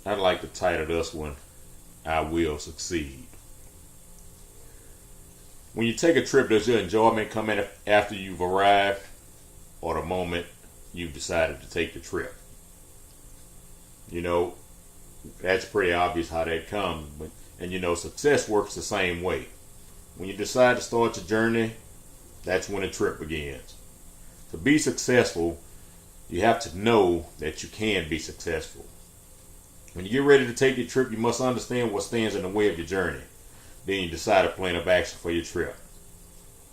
I'd like to title this one, I Will Succeed. When you take a trip, does your enjoyment come in after you've arrived or the moment you've decided to take the trip? You know, that's pretty obvious how that comes. And success works the same way. When you decide to start your journey, that's when the trip begins. To be successful, you have to know that you can be successful. When you get ready to take your trip, you must understand what stands in the way of your journey. Then you decide a plan of action for your trip.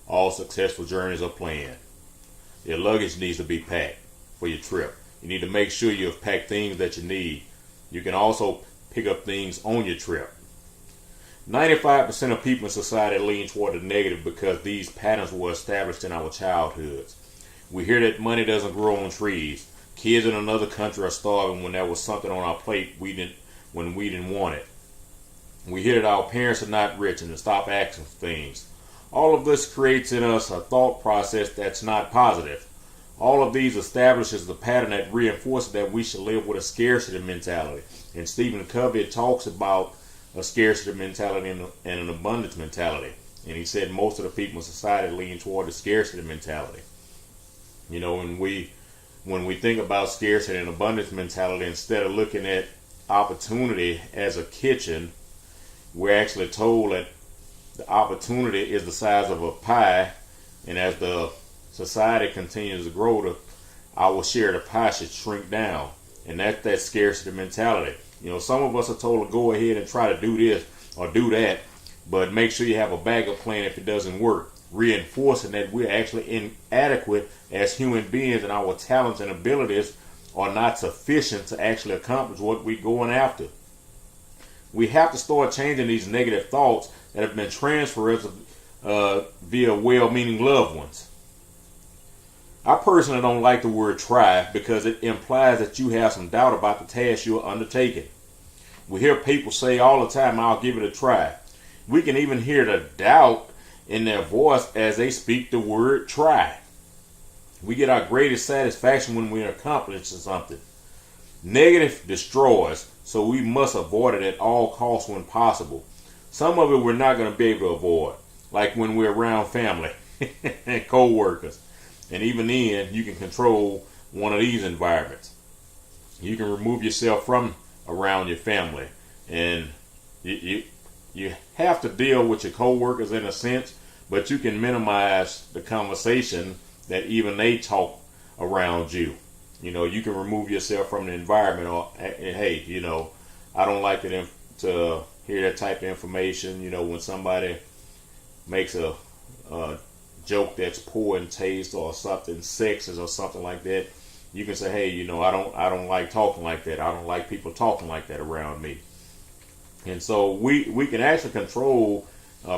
All successful journeys are planned. Your luggage needs to be packed for your trip. You need to make sure you have packed things that you need. You can also pick up things on your trip. 95% of people in society lean toward the negative because these patterns were established in our childhoods. We hear that money doesn't grow on trees. Kids in another country are starving when there was something on our plate when we didn't want it. We hear that our parents are not rich and to stop asking for things. All of this creates in us a thought process that's not positive. All of these establishes the pattern that reinforces that we should live with a scarcity mentality. And Stephen Covey talks about a scarcity mentality and an abundance mentality. And he said most of the people in society lean toward the scarcity mentality. When we think about scarcity and abundance mentality, instead of looking at opportunity as a kitchen, we're actually told that the opportunity is the size of a pie, and as the society continues to grow, our share of the pie should shrink down. And that's that scarcity mentality. Some of us are told to go ahead and try to do this or do that, but make sure you have a backup plan if it doesn't work, reinforcing that we're actually inadequate as human beings and our talents and abilities are not sufficient to actually accomplish what we're going after. We have to start changing these negative thoughts that have been transferred via well-meaning loved ones. I personally don't like the word try because it implies that you have some doubt about the task you're undertaking. We hear people say all the time, I'll give it a try. We can even hear the doubt in their voice as they speak the word try. We get our greatest satisfaction when we're accomplishing something. Negative destroys, so we must avoid it at all costs when possible. Some of it we're not going to be able to avoid, like when we're around family and co-workers. And even then, you can control one of these environments. You can remove yourself from around your family. And you have to deal with your co-workers in a sense, but you can minimize the conversation that even they talk around you. You can remove yourself from the environment, or hey, I don't like to hear that type of information. When somebody makes a joke that's poor in taste or something sexist or something like that, you can say, hey, I don't like talking like that. I don't like people talking like that around me. And so we can actually control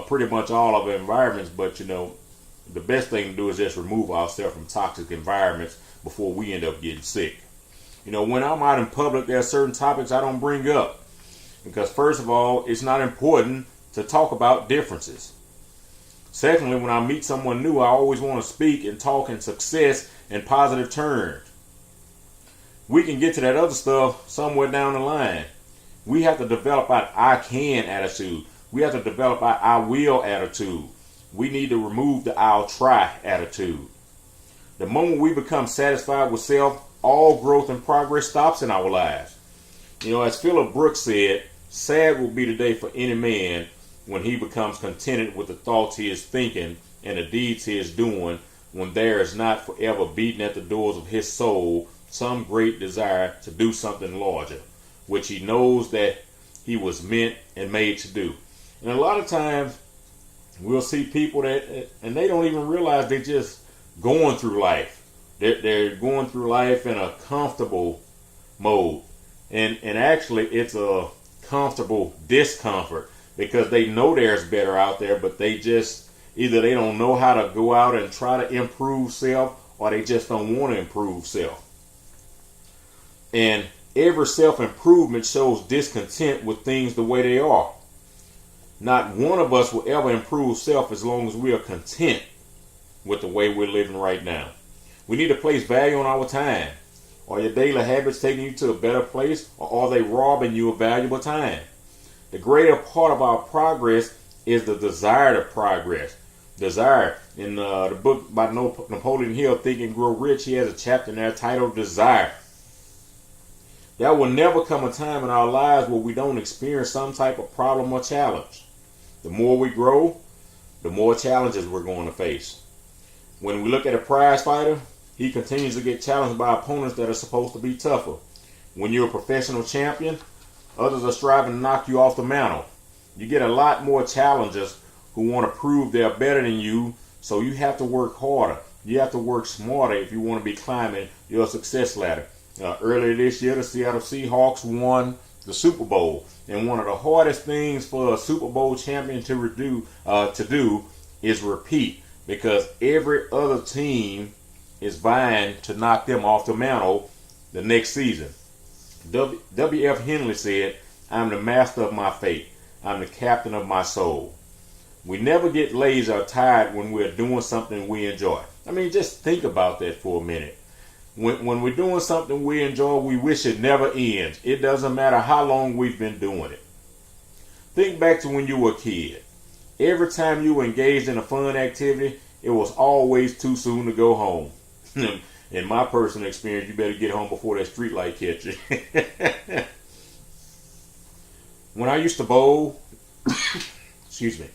pretty much all of our environments, but the best thing to do is just remove ourselves from toxic environments before we end up getting sick. When I'm out in public, there are certain topics I don't bring up because, first of all, it's not important to talk about differences. Secondly, when I meet someone new, I always want to speak and talk in success and positive terms. We can get to that other stuff somewhere down the line. We have to develop our I can attitude. We have to develop our I will attitude. We need to remove the I'll try attitude. The moment we become satisfied with self, all growth and progress stops in our lives. As Philip Brooks said, sad will be the day for any man when he becomes contented with the thoughts he is thinking and the deeds he is doing, when there is not forever beating at the doors of his soul some great desire to do something larger, which he knows that he was meant and made to do. And a lot of times we'll see people and they don't even realize they're just going through life. They're going through life in a comfortable mode. And actually it's a comfortable discomfort because they know there's better out there, but they just either they don't know how to go out and try to improve self, or they just don't want to improve self. And every self-improvement shows discontent with things the way they are. Not one of us will ever improve self as long as we are content with the way we're living right now. We need to place value on our time. Are your daily habits taking you to a better place, or are they robbing you of valuable time? The greater part of our progress is the desire to progress. Desire. In the book by Napoleon Hill, Think and Grow Rich, he has a chapter in there titled Desire. There will never come a time in our lives where we don't experience some type of problem or challenge. The more we grow, the more challenges we're going to face. When we look at a prize fighter, he continues to get challenged by opponents that are supposed to be tougher. When you're a professional champion, others are striving to knock you off the mantle. You get a lot more challengers who want to prove they're better than you, so you have to work harder. You have to work smarter if you want to be climbing your success ladder. Earlier this year, the Seattle Seahawks won the Super Bowl, and one of the hardest things for a Super Bowl champion to do is repeat, because every other team is vying to knock them off the mantle the next season. W.F. Henley said, "I'm the master of my fate. I'm the captain of my soul." We never get lazy or tired when we're doing something we enjoy. I mean, just think about that for a minute. When we're doing something we enjoy, we wish it never ends. It doesn't matter how long we've been doing it. Think back to when you were a kid. Every time you were engaged in a fun activity, it was always too soon to go home. In my personal experience, you better get home before that street light catch you. When I used to bowl, excuse me,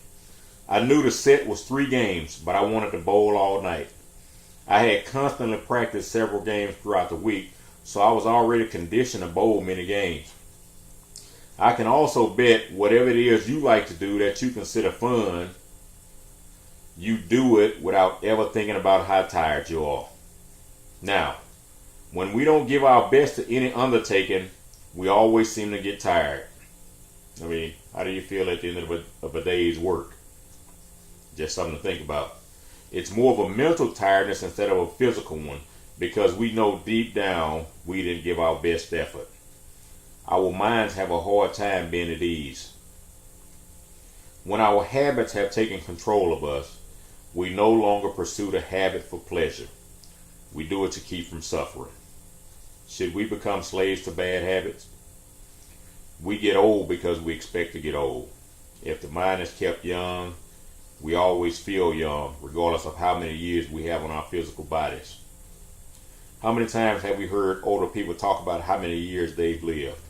I knew the set was 3 games, but I wanted to bowl all night. I had constantly practiced several games throughout the week, so I was already conditioned to bowl many games. I can also bet whatever it is you like to do that you consider fun, you do it without ever thinking about how tired you are. Now, when we don't give our best to any undertaking, we always seem to get tired. I mean, how do you feel at the end of a day's work? Just something to think about. It's more of a mental tiredness instead of a physical one, because we know deep down we didn't give our best effort. Our minds have a hard time being at ease. When our habits have taken control of us, we no longer pursue the habit for pleasure. We do it to keep from suffering. Should we become slaves to bad habits? We get old because we expect to get old. If the mind is kept young, we always feel young, regardless of how many years we have on our physical bodies. How many times have we heard older people talk about how many years they've lived?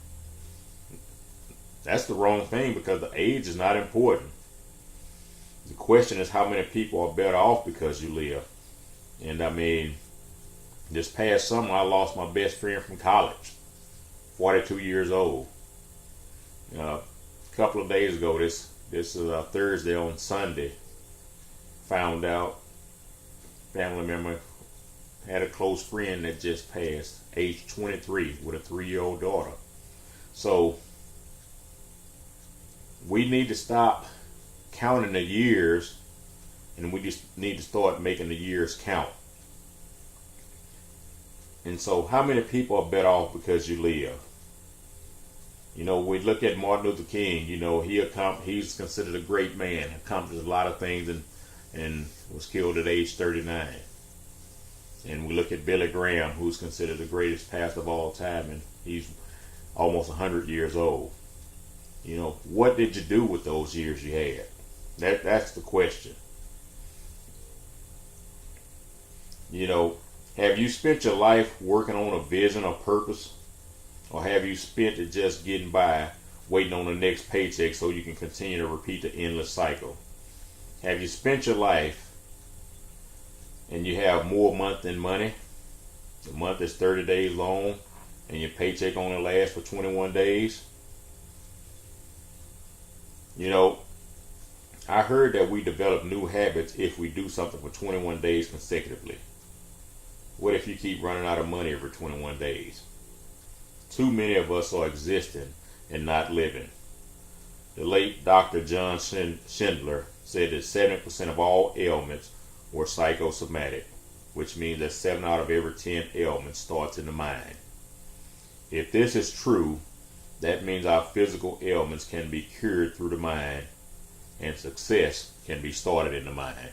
That's the wrong thing, because the age is not important. The question is how many people are better off because you live. And I mean, this past summer I lost my best friend from college, 42 years old. A couple of days ago, this Thursday, on Sunday, found out family member had a close friend that just passed, age 23, with a 3-year-old daughter. So we need to stop counting the years, and we just need to start making the years count. And so how many people are better off because you live? You know, we look at Martin Luther King. You know, he's considered a great man, accomplished a lot of things, and was killed at age 39. And we look at Billy Graham, who's considered the greatest pastor of all time, and he's almost 100 years old. You know, what did you do with those years you had? That's the question. You know, have you spent your life working on a vision or purpose? Or have you spent it just getting by, waiting on the next paycheck so you can continue to repeat the endless cycle? Have you spent your life and you have more month than money? The month is 30 days long and your paycheck only lasts for 21 days? You know, I heard that we develop new habits if we do something for 21 days consecutively. What if you keep running out of money every 21 days? Too many of us are existing and not living. The late Dr. John Schindler said that 70% of all ailments were psychosomatic, which means that 7 out of every 10 ailments starts in the mind. If this is true, that means our physical ailments can be cured through the mind, and success can be started in the mind.